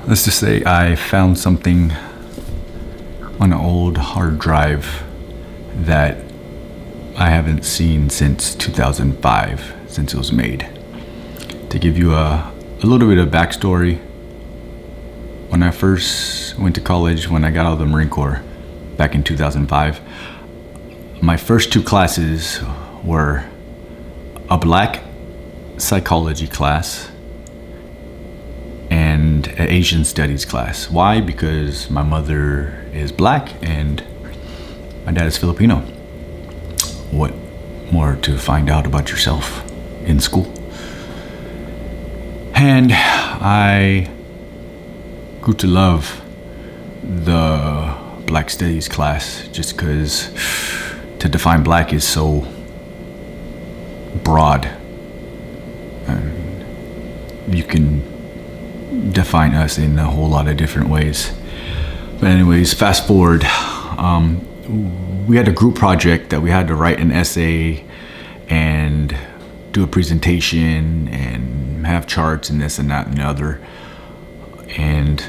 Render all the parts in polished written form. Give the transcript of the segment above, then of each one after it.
Let's just say I found something on an old hard drive that I haven't seen since 2005, since it was made. To give you a little bit of backstory, when I first went to college, when I got out of the Marine Corps back in 2005, my first two classes were a black psychology class and an Asian studies class. Why? Because my mother is black and my dad is Filipino. What more to find out about yourself in school? And I grew to love the black studies class just because to define black is so broad. And you can define us in a whole lot of different ways. But anyways, fast forward, we had a group project that we had to write an essay and do a presentation and have charts and this and that and the other. And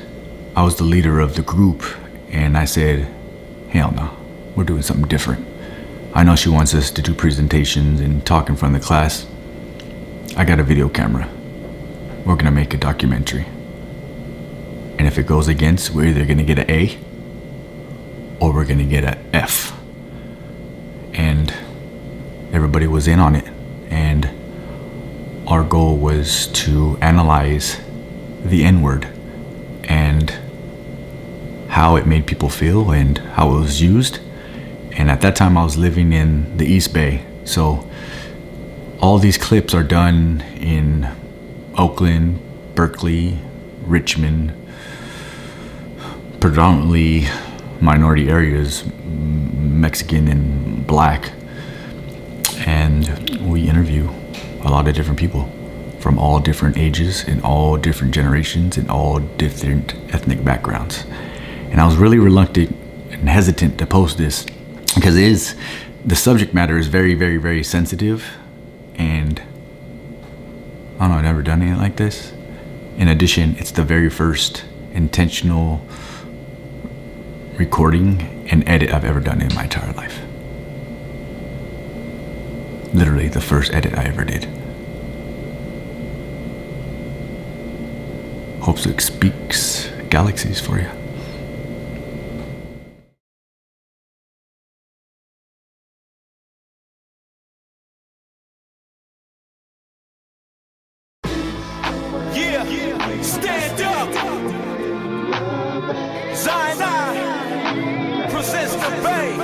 I was the leader of the group, and I said, hell no, we're doing something different. I know she wants us to do presentations and talk in front of the class. I got a video camera. We're gonna make a documentary. And if it goes against, we're either gonna get an A or we're gonna get an F. And everybody was in on it. And our goal was to analyze the N-word and how it made people feel and how it was used. And at that time I was living in the East Bay. So all these clips are done in Oakland, Berkeley, Richmond, predominantly minority areas, Mexican and black. And we interview a lot of different people from all different ages and all different generations and all different ethnic backgrounds. And I was really reluctant and hesitant to post this because the subject matter is very, very, very sensitive. And I don't know, I've never done anything like this. In addition, it's the very first intentional recording and edit I've ever done in my entire life. Literally the first edit I ever did. Hopes it speaks galaxies for you. Yeah, stand up. Zion presents the Bay.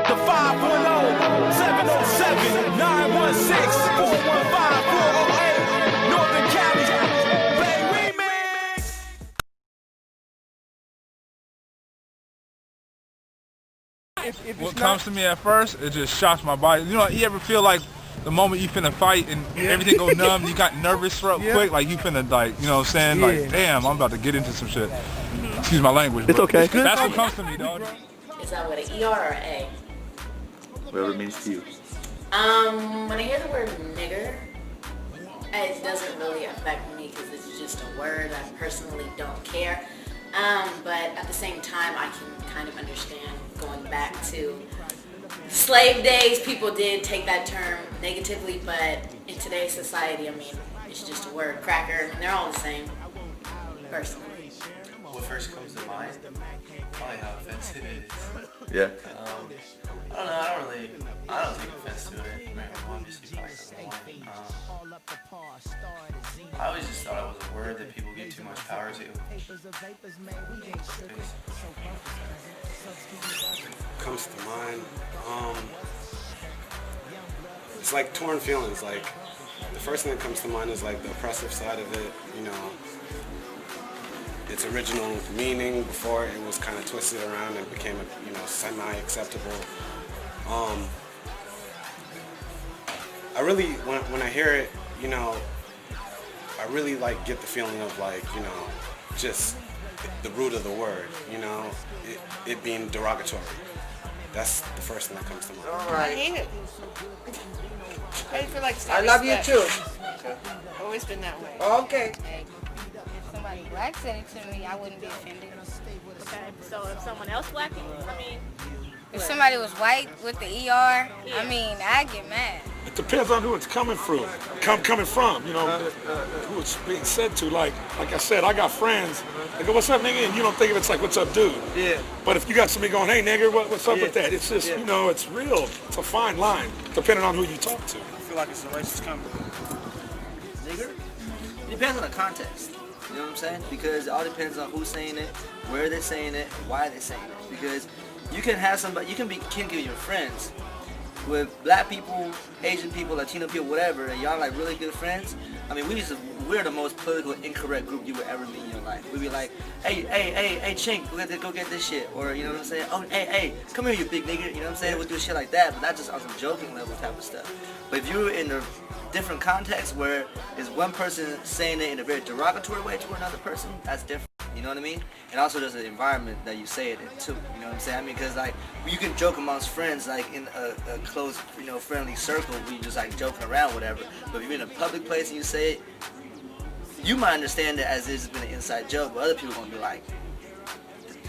The 510-707-916-415-408. Northern Cali. Bay Remix. What comes to me at first, it just shocks my body. You know, you ever feel like the moment you finna fight and everything go numb, you got nervous real quick, like you finna like, you know what I'm saying? Like, damn, I'm about to get into some shit. Excuse my language. It's okay. That's what comes to me, dog. Is that with an ER or an A? Whatever it means to you. When I hear the word nigger, it doesn't really affect me because it's just a word. I personally don't care. But at the same time, I can kind of understand going back to slave days. People did take that term negatively, but in today's society, I mean, it's just a word. Cracker, and they're all the same, personally. What first comes to mind? Probably how offensive it is. Yeah. I don't know. I don't take offense to it. I'm just black. I always just thought it was a word that people give too much power to. Comes to mind. It's like torn feelings. Like the first thing that comes to mind is like the oppressive side of it. You know, its original meaning before it was kind of twisted around and became, semi-acceptable. I really, when I hear it, I really like get the feeling of like, just the root of the word, it being derogatory. That's the first thing that comes to mind. All right. I hate it. I feel like I love you too. Always been that way. Okay. somebody black said it to me, I wouldn't be offended. Okay, so if someone else black, I mean, If somebody was white with the ER, I mean, I'd get mad. It depends on who it's coming from. Coming from, you know, who it's being said to. Like I said, I got friends. They go, "What's up, nigga?" And you don't think of it's like, "What's up, dude?" Yeah. But if you got somebody going, "Hey, nigga, what's up with that?" It's just, you know, it's real. It's a fine line, depending on who you talk to. I feel like it's a racist comment. Nigger? It depends on the context. You know what I'm saying? Because it all depends on who's saying it, where they're saying it, why they're saying it. Because you can have somebody, you can be your friends with black people, Asian people, Latino people, whatever, and y'all like really good friends. I mean, we're the most politically incorrect group you would ever meet in your life. We'd be like, hey, Chink, go get this shit. Or, you know what I'm saying? Oh, hey, come here, you big nigga. You know what I'm saying? We'll do shit like that, but not just on some joking level type of stuff. But if you're in a different context where there's one person saying it in a very derogatory way to another person, that's different. You know what I mean? And also there's an environment that you say it in too. You know what I'm saying? I mean, because like you can joke amongst friends, like in a close, you know, friendly circle where you just like joking around, whatever. But if you're in a public place and you say it, you might understand it as it's been an inside joke, but other people are gonna be like,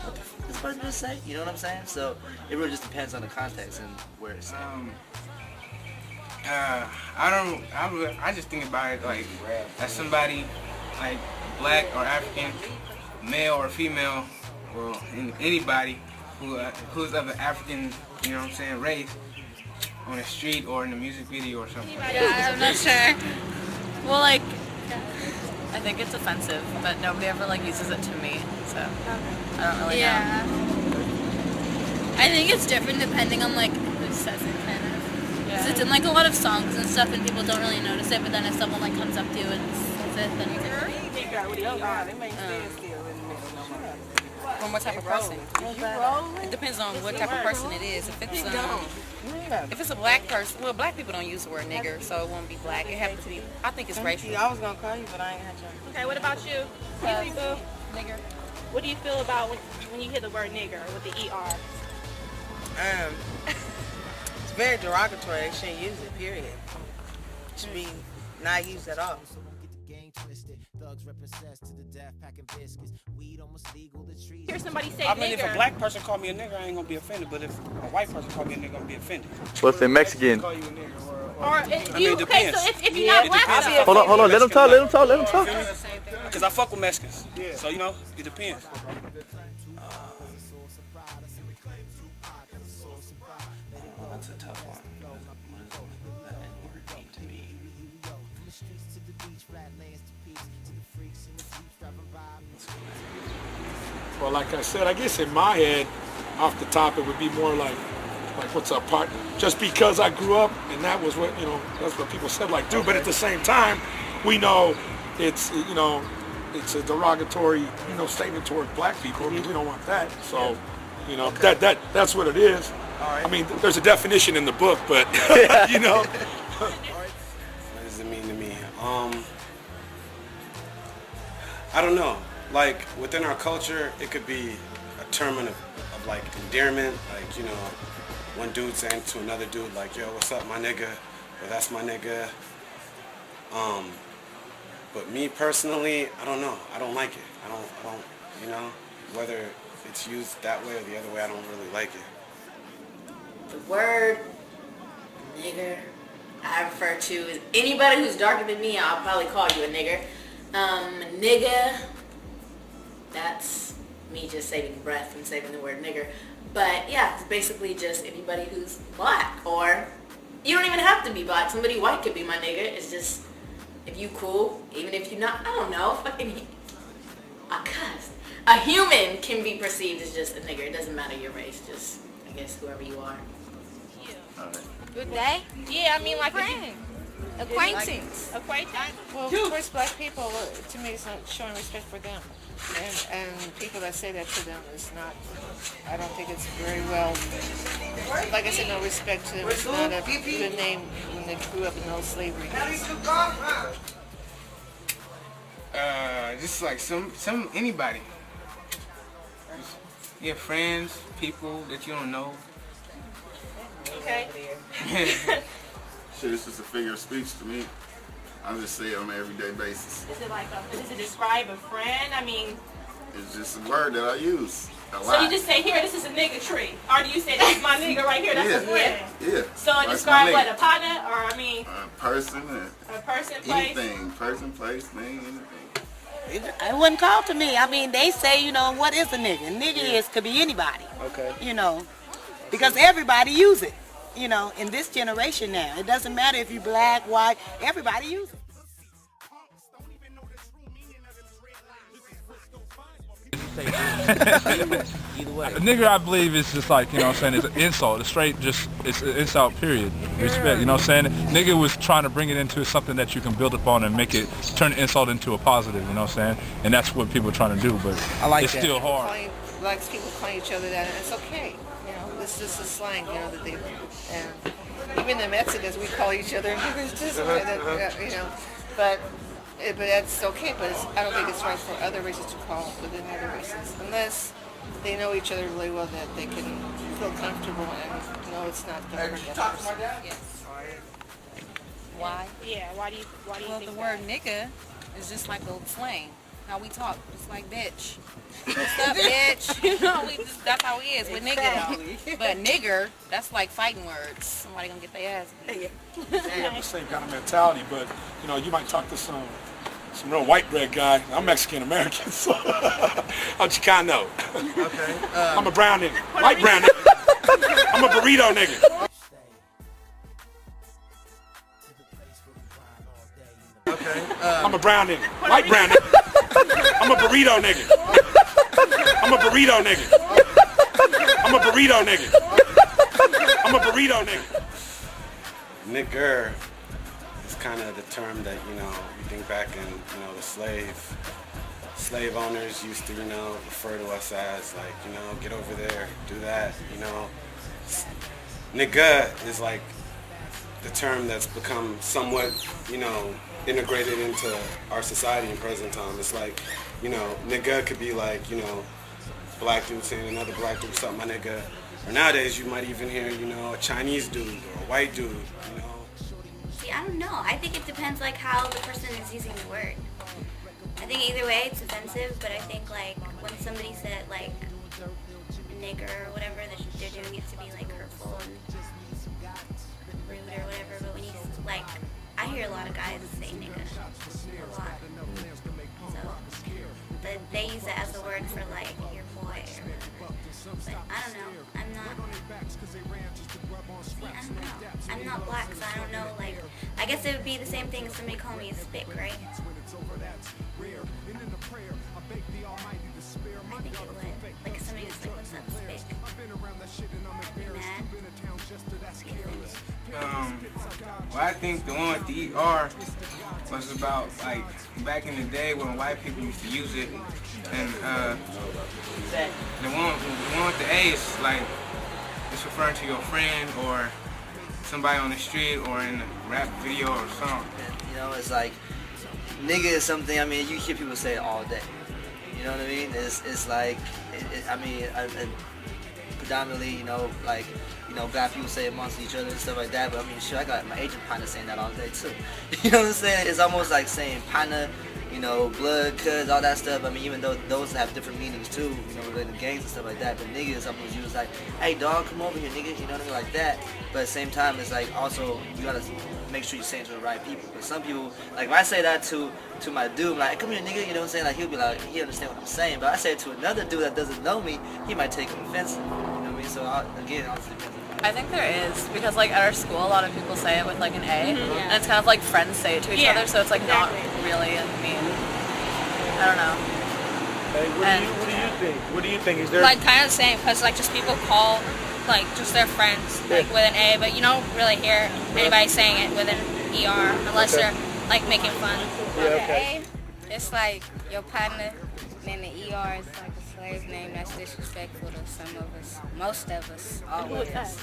"What the f this person just say?" You know what I'm saying? So it really just depends on the context and where it's at. I just think about it like as somebody like black or African, male or female, or anybody who's of an African, you know what I'm saying, race, on the street or in a music video or something. yeah, I'm not sure. Well, like, I think it's offensive, but nobody ever like uses it to me, so I don't really know. I think it's different depending on like who says it, kind of. Because it's in like a lot of songs and stuff, and people don't really notice it. But then if someone like comes up to you and says it, then you're like, Or what type of person? It depends on what type of person it is. If it's a black person, well, black people don't use the word nigger, so it won't be black. It happens to be. I think it's racial. I was gonna call you, but I ain't had you. okay, what about you? Nigger. What do you feel about when you hear the word nigger with the ER? It's very derogatory. They shouldn't use it. Period. It should be not used at all. Hear somebody say I mean, nigger. if a black person call me a nigger, I ain't gonna be offended. But if a white person call me a nigger, I'm gonna be offended. What if they're Mexican? Or I mean, it depends. so if you're not black, though. Hold on, let him talk. Because I fuck with Mexicans. So, you know, it depends. That's a tough one. What does that N-word mean to me? Well, like I said, I guess in my head, off the top, it would be more like what's up, partner? Just because I grew up and that was what, you know, that's what people said, like, dude. But at the same time, we know it's, you know, it's a derogatory, you know, statement toward black people. I mean, we don't want that. So, you know, that's what it is. I mean, there's a definition in the book, but, you know. What does it mean to me? I don't know. Like, within our culture, it could be a term of like endearment, like, you know, one dude saying to another dude, like, yo, what's up, my nigga, or that's my nigga. But me personally, I don't know. I don't like it. I don't, you know, whether it's used that way or the other way, I don't really like it. The word nigger I refer to is anybody who's darker than me, I'll probably call you a nigger. Nigga, that's me just saving breath and saving the word nigger. But yeah, it's basically just anybody who's black, or you don't even have to be black. Somebody white could be my nigga. It's just, if you cool, even if you're not, I don't know, fucking, a human can be perceived as just a nigger. It doesn't matter your race, just, I guess, whoever you are. Good day. Yeah, I mean, like, Friend. Acquaintance. Well, towards black people, to me, it's not showing respect for them. And people that say that to them is not, I don't think it's very well, like I said, no respect to them. It's not a good name when they grew up in those slavery days. Just like anybody. Yeah, friends, people that you don't know. Okay. Shit, it's just a figure of speech to me. I just say it on an everyday basis. Is it like does it describe a friend? I mean, It's just a word that I use a lot. so you just say, here, this is a nigga tree. Or do you say, that's my nigga right here, that's a friend? Yeah. So it That's describes my what, nigga. a partner, or I mean, A person, a person, place? anything, person, place, name, anything. It wasn't called to me. I mean, they say, you know, what is a nigga? Nigga could be anybody. Okay. You know, because everybody use it. You know, in this generation now, it doesn't matter if you black, white, everybody use it. Either way. Nigger, I believe, is just like, you know what I'm saying, it's an insult. It's straight, just, it's an insult, period. Respect, you know what I'm saying? Nigger was trying to bring it into something that you can build upon and make it, turn the insult into a positive, you know what I'm saying? And that's what people are trying to do, but it's still hard. Black people call each other that, and it's okay. You know, it's just a slang, you know, that they, and even the Mexicans, we call each other niggers just like that, you know, but that's okay, but I don't think it's right for other races to call within other races, unless they know each other really well, that they can feel comfortable and know it's not going to hurt that person. Yes. Why? Yeah, why do you Well, think the word nigga is just like a slang. How we talk, it's like bitch. What's up, bitch? You know, that's how he is with Exactly. nigga. But nigger, that's like fighting words. Somebody gonna get their ass beat. They have the same kind of mentality, but you know, you might talk to some real white bread guy. I'm Mexican American, so I'm Chicano. Okay. I'm a brown nigga, white brown nigga. I'm a burrito nigga. Okay. I'm a brown nigga, white brown nigga. I'm a burrito nigga. I'm a burrito nigga. I'm a burrito nigga. I'm a burrito nigga. Nigger is kind of the term that, you know, you think back in, you know, the slave owners used to, you know, refer to us as, like, you know, get over there, do that, you know. Nigga is like the term that's become somewhat, you know, integrated into our society in present time. It's like, you know, nigga could be like, you know, black dude saying another black dude, what's up, my nigga. Or nowadays you might even hear, you know, a Chinese dude or a white dude, you know. See, I don't know. I think it depends like how the person is using the word. I think either way it's offensive, but I think like when somebody said like nigger or whatever, they're doing it to be like hurtful and rude or whatever, but when you like, I hear a lot of guys say nigga a lot. So, but they use it as a word for like your boy or whatever. But I don't know. I'm not black, so I don't know. Like, I guess it would be the same thing as somebody calling me a spick, right? I think it would. Like if somebody was like, "What's up, spick?" I'd be mad. Well, I think the one with the ER was about like back in the day when white people used to use it, and the one with the A is like it's referring to your friend or somebody on the street or in a rap video or song. You know, it's like nigga is something. I mean, you hear people say it all day. You know what I mean? It's like I mean, predominantly, you know, like, you know, black people say it amongst each other and stuff like that, but I mean, shit, I got my Asian partner saying that all day too. You know what I'm saying? It's almost like saying partner, you know, blood, cuz, all that stuff. I mean, even though those have different meanings too, you know, related to gangs and stuff like that, but nigga is almost used like, hey dog, come over here, nigga, you know what I mean, like that. But at the same time, it's like also, you gotta make sure you're saying to the right people. But some people, like if I say that to my dude, I'm like, hey, come here, nigga, you know what I'm saying? Like he'll be like, he understand what I'm saying. But I say it to another dude that doesn't know me, he might take it offensive. You know what I mean? So again, obviously depends on. I think there is, because like at our school a lot of people say it with like an A, and it's kind of like friends say it to each other, so it's like not really, I mean, I don't know. Hey, what do you think? What do you think? Is there Like kind of the same, because like just people call like just their friends like with an A, but you don't really hear anybody saying it with an ER unless they're like making fun. Okay. It's like your partner, and then the ER is like a slave name that's disrespectful to some of us, most of us, all Who of was that? us.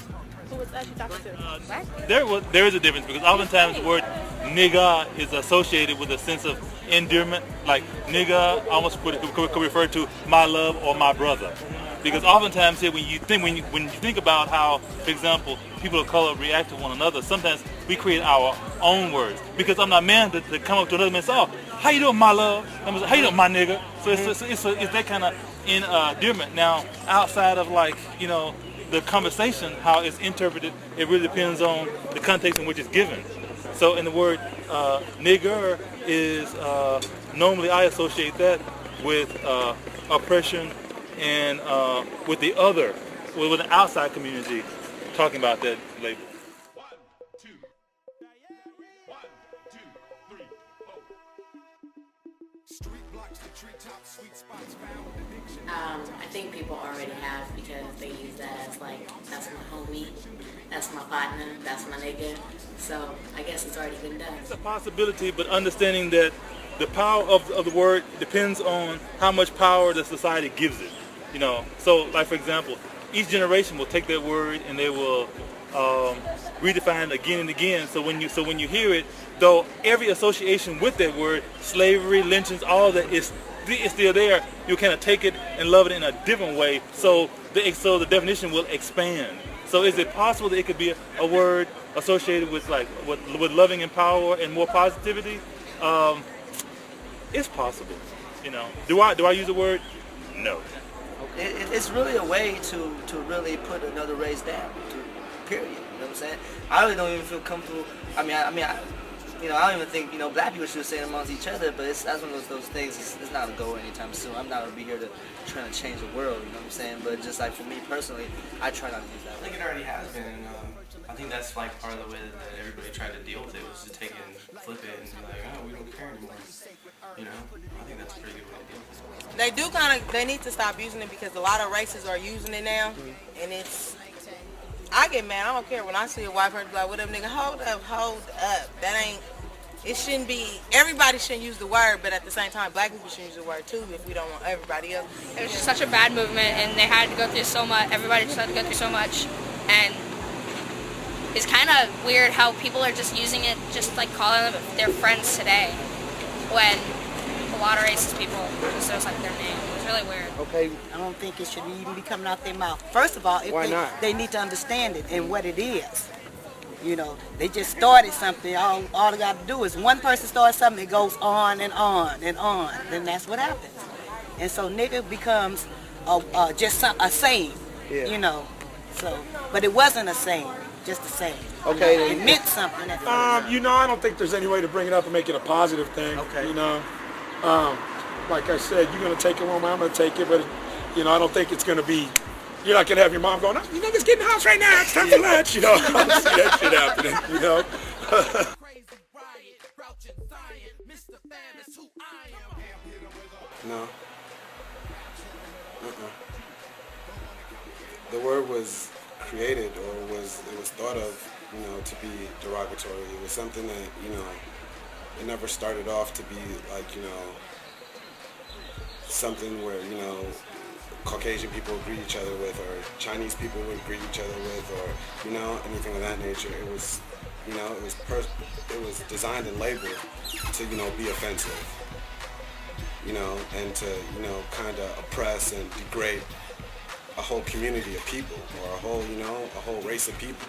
Who was that you talking to? Black people. There is a difference, because oftentimes the word nigga is associated with a sense of endearment. Like nigga almost could refer to my love or my brother. Because oftentimes here when you think about how, for example, people of color react to one another, sometimes we create our own words. Because I'm not man to come up to another man and say, oh, how you doing, my love? How you doing, my nigga? So it's that kind of endearment. Now, outside of like, you know, the conversation, how it's interpreted, it really depends on the context in which it's given. So in the word nigger is, normally I associate that with oppression and with the other, with an outside community talking about that label. I think people already have, because they use that as like, that's my homie, that's my partner, that's my nigga. So I guess it's already been done. It's a possibility, but understanding that the power of the word depends on how much power the society gives it. You know, so like for example, each generation will take that word and they will redefine it again and again. So when you hear it, though every association with that word, slavery, lynchings, all that is still there, you kind of take it and love it in a different way. So the definition will expand. So is it possible that it could be a word associated with like with loving and power and more positivity? It's possible. You know, do I use the word? No. It's really a way to really put another race down. Period. You know what I'm saying? I really don't even feel comfortable. I don't even think, you know, black people should say it amongst each other, but that's one of those things, it's not a goal anytime soon. I'm not going to be here to try to change the world, you know what I'm saying? But just like for me personally, I try not to use that. I think it already has been, and I think that's like part of the way that everybody tried to deal with it, was to take it and flip it and be like, oh, we don't care anymore. You know, I think that's a pretty good way to deal with it. They need to stop using it, because a lot of races are using it now, and I get mad. I don't care when I see a white person like, what up, nigga? Hold up. That ain't, it shouldn't be, everybody shouldn't use the word, but at the same time, black people should use the word too if we don't want everybody else. It was just such a bad movement, and they had to go through so much, everybody just had to go through so much, and it's kind of weird how people are just using it, just like calling them their friends today, when a lot of racist people just use like their name. It's really weird. Okay. I don't think it should even be coming out their mouth. First of all, they need to understand it and what it is. You know, they just started something. All they got to do is one person starts something, it goes on and on and on. Then that's what happens. And so nigga becomes just a saying, you know. So, but it wasn't a saying, just a saying. Okay. It meant something. You know, I don't think there's any way to bring it up and make it a positive thing. Okay. You know, like I said, you're gonna take it one way, I'm gonna take it, but you know, I don't think it's gonna be. You're not gonna have your mom going, oh, you niggas get in the house right now, it's time for lunch, you know. I don't see that shit happening, you know. No. The word was created, or it was thought of, you know, to be derogatory. It was something that, you know, it never started off to be like, you know, something where, you know, Caucasian people would greet each other with, or Chinese people would greet each other with, or, you know, anything of that nature. It was, you know, it was designed and labeled to, you know, be offensive, you know, and to, you know, kind of oppress and degrade a whole community of people, or a whole race of people.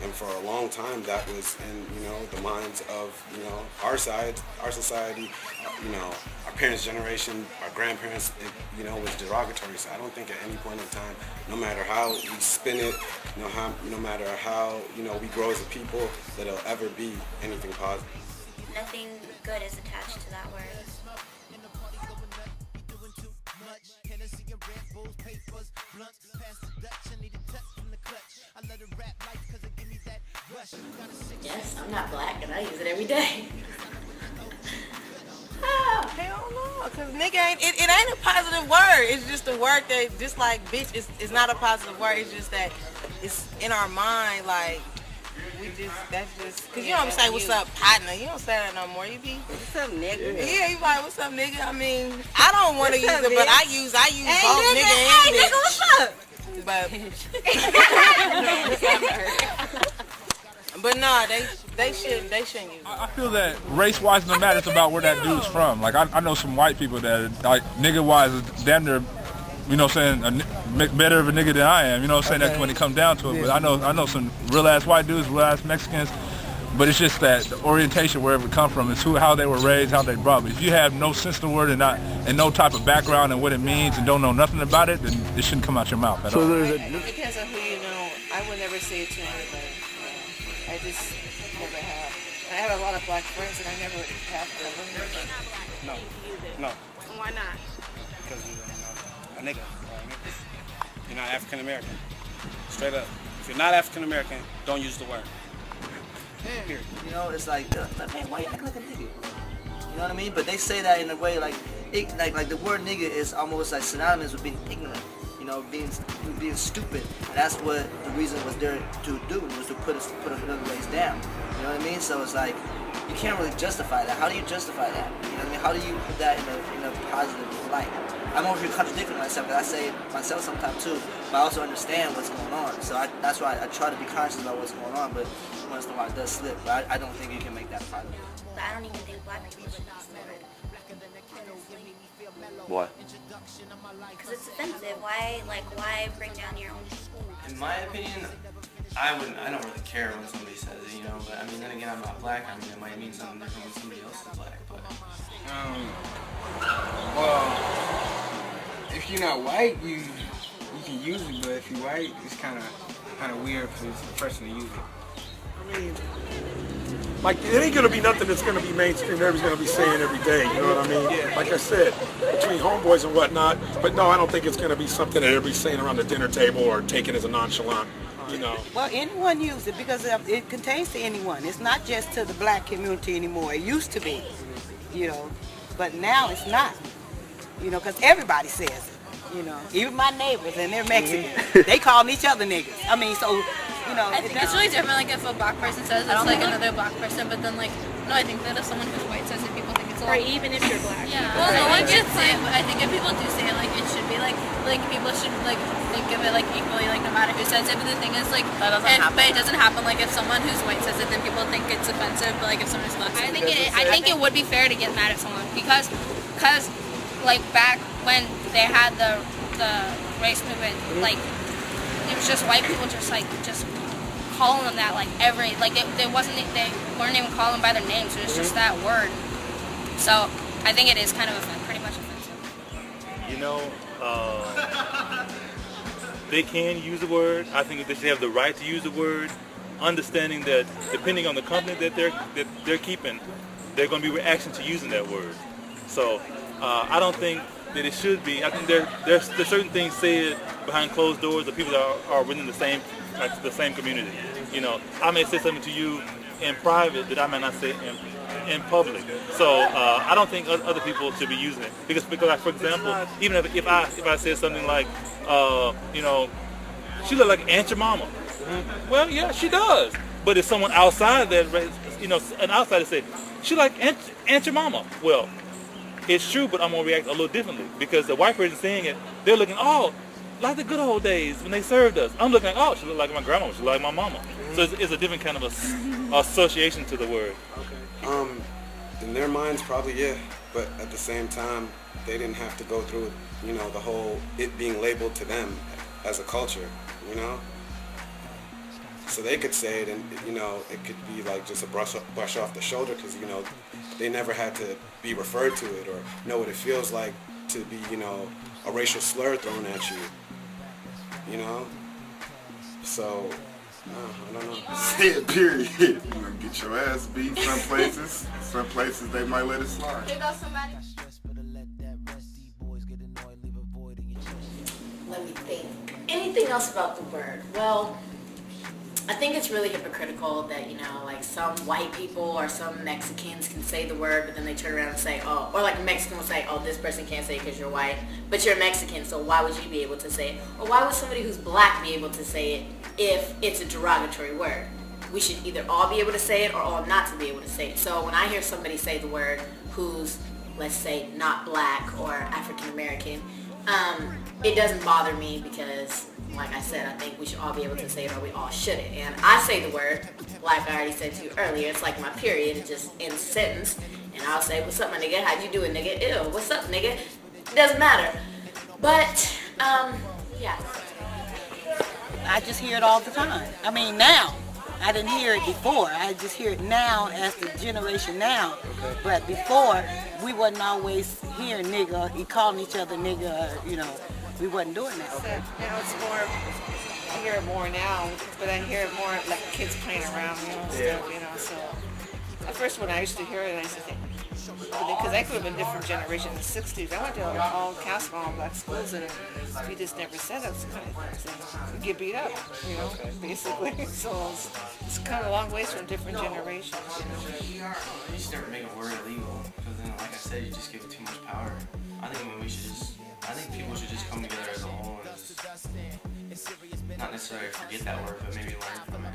And for a long time, that was in, you know, the minds of, you know, our society, you know, our parents' generation, our grandparents, it, you know, was derogatory. So I don't think at any point in time, no matter how we spin it, no matter how, you know, we grow as a people, that it'll ever be anything positive. Nothing good is attached to that word. Yes, I'm not black and I use it every day. Hell no, because nigga it ain't a positive word. It's just a word that, just like bitch, it's not a positive word. It's just that it's in our mind, like, that's just, because you don't say what's up, partner. You don't say that no more. You be, what's up, nigga? Yeah, you like, what's up, nigga? I mean, I don't want to use it, but I use hey, both nigga and bitch. Nigga, what's up? But no, they shouldn't use it. I feel that race-wise, no matter, it's about where that dude's from. Like, I know some white people that, like, nigga-wise, is damn near, you know what I'm saying, better of a nigga than I am, you know what I'm saying, that when it comes down to it. But I know some real-ass white dudes, real-ass Mexicans, But it's just that the orientation, wherever it comes from, is how they were raised, how they brought. But if you have no sense of the word and no type of background and what it means and don't know nothing about it, then it shouldn't come out your mouth at all. It depends on who you know. I would never say it to anybody. I just never have. I have a lot of black friends, and I never have to learn it. No. Why not? Because you're a nigga. You're not African American. Straight up. If you're not African American, don't use the word. Period. You know, it's like, man, why you act like a nigga? You know what I mean? But they say that in a way like the word nigga is almost like synonymous with being ignorant. You know, being stupid. And that's what the reason was there to do, was to put us another ways down. You know what I mean? So it's like, you can't really justify that. How do you justify that? You know what I mean? How do you put that in a positive light? I'm over here contradicting myself, because I say it myself sometimes too, but I also understand what's going on. So that's why I try to be conscious about what's going on, but once in a while it does slip. But I don't think you can make that positive. But I don't even think black people should use the word. Why? Because it's offensive. Why bring down your own people? In my opinion, I don't really care when somebody says it, you know, but I mean, then again, I'm not black. I mean, it might mean something different when somebody else is black, but... Well, if you're not white, you can use it, but if you're white, it's kind of weird for the person to use it. I mean, like, it ain't gonna be nothing that's gonna be mainstream. Everybody's gonna be saying every day. You know what I mean? Like I said, between homeboys and whatnot. But no, I don't think it's gonna be something that everybody's saying around the dinner table or taken as a nonchalant. You know. Well, anyone use it because it contains to anyone. It's not just to the black community anymore. It used to be, you know, but now it's not. You know, because everybody says it. You know, even my neighbors, and they're Mexican. They call each other niggas. I mean, so, you know. I think it's really different, like, if a black person says it's like another black person, but then, like, no, I think that if someone who's white says it, people think it's a lot. Or even if you're black. Yeah. Well, no one should say it, but I think if people do say it, like, it should be, like people should, like, think of it, like, equally, like, no matter who says it. But the thing is, like, that doesn't happen. But it doesn't happen, like, if someone who's white says it, then people think it's offensive, but, like, if someone's black says it, I think it would be fair to get mad at someone because like, back when they had the race movement, like, it was just white people just calling them that, like, they weren't even calling them by their names. It was just that word. So I think it is kind of pretty much offensive. You know, they can use the word. I think that they should have the right to use the word, understanding that depending on the company that they're keeping, there are going to be reaction to using that word. So I don't think that it should be. I think there's certain things said behind closed doors of people that are within the same community. You know, I may say something to you in private that I may not say in public. So I don't think other people should be using it because like, for example, even if I said something like, you know, she look like Aunt your mama. Well, yeah, she does. But if someone outside that, you know, an outsider say, she like Aunt your mama. Well, it's true, but I'm gonna react a little differently because the white person saying it, they're looking, oh, like the good old days when they served us. I'm looking like, oh, she look like my grandma, she look like my mama. So it's a different kind of association to the word. In their minds, probably yeah, but at the same time, they didn't have to go through, you know, the whole it being labeled to them as a culture, you know. So they could say it, and you know, it could be like just a brush off the shoulder, because you know, they never had to be referred to it or know what it feels like to be, you know, a racial slur thrown at you, you know. So, no, I don't know. Say it, period. You're gonna get your ass beat some places they might let it slide. Let me think. Anything else about the word? Well, I think it's really hypocritical that, you know, like some white people or some Mexicans can say the word, but then they turn around and say, oh, or like a Mexican will say, oh, this person can't say it because you're white, but you're Mexican, so why would you be able to say it? Or why would somebody who's black be able to say it if it's a derogatory word? We should either all be able to say it or all not to be able to say it. So when I hear somebody say the word who's, let's say, not black or African American, it doesn't bother me because, like I said, I think we should all be able to say it or we all shouldn't. And I say the word, like I already said to you earlier, it's like my period, it just ends a sentence. And I'll say, what's up, my nigga? How'd you do it, nigga? Ew, what's up, nigga? It doesn't matter. But, yeah. I just hear it all the time. I mean, now, I didn't hear it before. I just hear it now as the generation now. But before, we wasn't always hearing nigga, calling each other nigga, or, you know, we wasn't doing that. So now it's more, I hear it more now, but I hear it more like kids playing around, you know, stuff, you know, so. At first when I used to hear it, I used to think, because I could have been different generation in the 60s. I went to all Castle, all black schools, and we just never said those kind of things. We get beat up, you know, basically. So it's kind of a long ways from different generations. You should never make a word illegal, because then, like I said, you just give it too much power. I think people should just come together as a whole and just not necessarily forget that word, but maybe learn from it.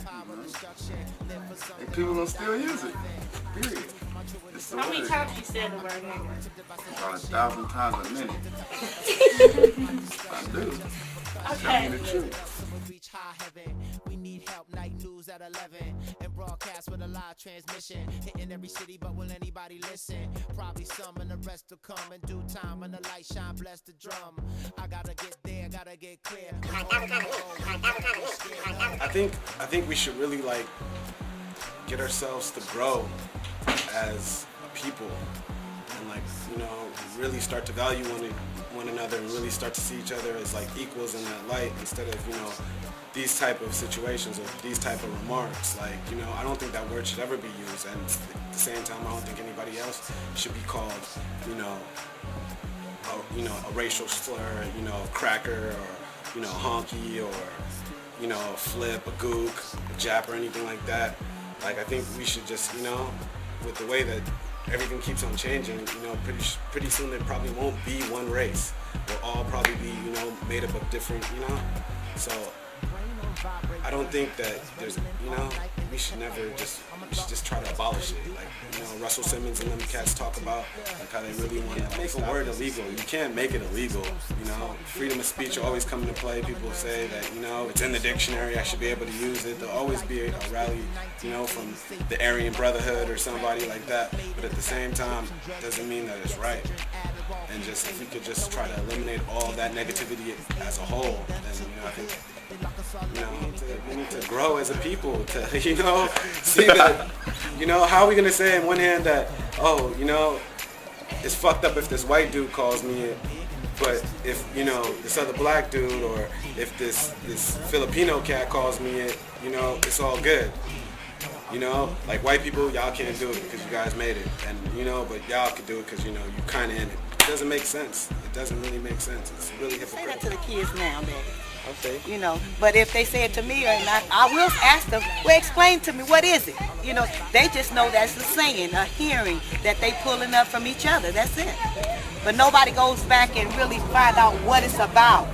And people don't still use it. Period. It's the How many word. times you said the word nigga? About 1,000 times a minute. I do. Tell me the truth. We need help, night news at 11 and broadcast with a live transmission, hitting every city, but will anybody listen? Probably some, and the rest will come in due time when the light shine, bless the drum. I gotta get there, gotta get clear. I think we should really like get ourselves to grow as people, and like, you know, really start to value one another, and really start to see each other as like equals in that light, instead of, you know, these type of situations or these type of remarks. Like, you know, I don't think that word should ever be used, and at the same time I don't think anybody else should be called, you know, a racial slur, you know, cracker, or, you know, honky, or, you know, a flip, a gook, a jap, or anything like that. Like, I think we should just, you know, with the way that everything keeps on changing, you know, pretty soon there probably won't be one race. We'll all probably be, you know, made up of different, you know. So I don't think that there's, you know, we should just try to abolish it. Like, you know, Russell Simmons and them cats talk about like how they really want to make a word illegal. You can't make it illegal, you know. Freedom of speech always come into play. People say that, you know, it's in the dictionary, I should be able to use it. There'll always be a rally, you know, from the Aryan Brotherhood or somebody like that. But at the same time, it doesn't mean that it's right. And just, if we could just try to eliminate all that negativity as a whole, then, you know, I think, you know, we need to grow as a people to, you know, see that, you know, how are we going to say in one hand that, oh, you know, it's fucked up if this white dude calls me it, but if, you know, this other black dude, or if this Filipino cat calls me it, you know, it's all good. You know, like white people, y'all can't do it because you guys made it, and, you know, but y'all can do it because, you know, you kind of in it. It doesn't make sense. It doesn't really make sense. It's really hypocritical. Say that to the kids now, Daddy. Okay. You know, but if they say it to me, or not, I will ask them, well, explain to me, what is it? You know, they just know that's a saying, a hearing that they pulling up from each other. That's it. But nobody goes back and really find out what it's about.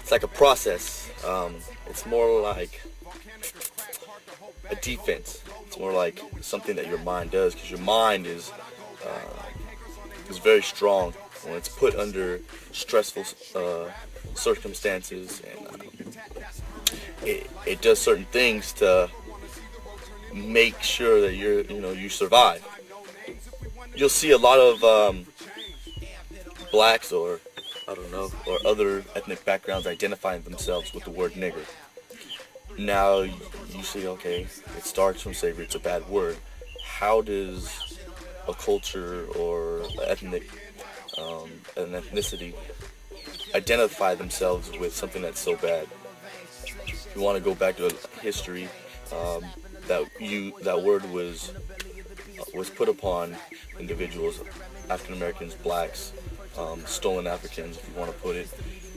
It's like a process. It's more like a defense. It's more like something that your mind does, because your mind is very strong when it's put under stressful circumstances, and it does certain things to make sure that you survive. You'll see a lot of blacks, or I don't know, or other ethnic backgrounds identifying themselves with the word nigger. Now you see, okay, it starts from slavery, it's a bad word. How does a culture or an ethnicity identify themselves with something that's so bad? You want to go back to history, that word was put upon individuals, African Americans, blacks, stolen Africans, if you want to put it,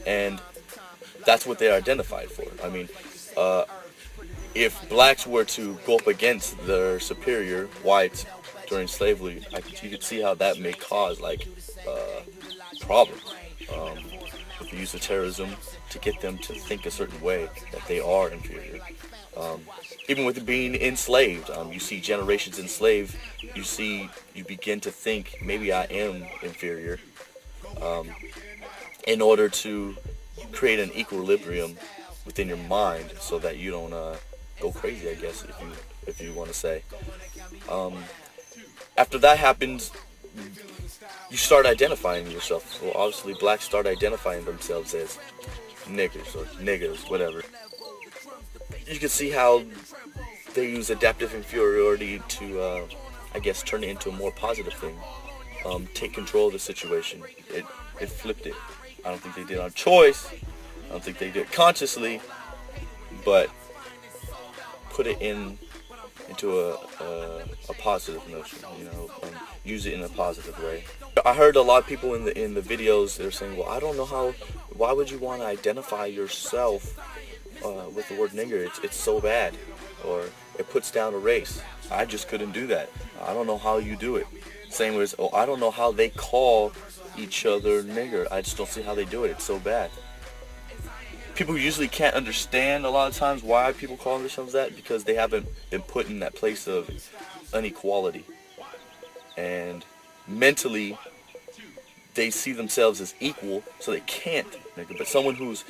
and that's what they're identified for. I mean, if blacks were to go up against their superior whites during slavery, you could see how that may cause like problems with the use of terrorism to get them to think a certain way, that they are inferior. Even with being enslaved, you see generations enslaved, you begin to think, maybe I am inferior, in order to create an equilibrium within your mind so that you don't go crazy, I guess, if you want to say. After that happens, you start identifying yourself. Well, obviously blacks start identifying themselves as niggers or niggas, whatever. You can see how they use adaptive inferiority to, I guess, turn it into a more positive thing. Take control of the situation. It flipped it. I don't think they did it on choice. I don't think they did it consciously, but put it into a positive notion, you know, and use it in a positive way. I heard a lot of people in the videos, they're saying, well, I don't know why would you want to identify yourself with the word nigger? It's so bad, or it puts down a race. I just couldn't do that. I don't know how you do it. Same as, oh, I don't know how they call each other nigger. I just don't see how they do it. It's so bad. People usually can't understand a lot of times why people call themselves that, because they haven't been put in that place of inequality. And mentally, they see themselves as equal, so they can't nigger. But someone who's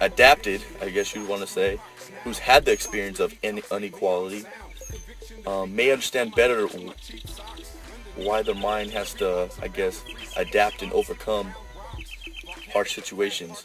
adapted, I guess you'd want to say, who's had the experience of inequality, may understand better why their mind has to, I guess, adapt and overcome harsh situations.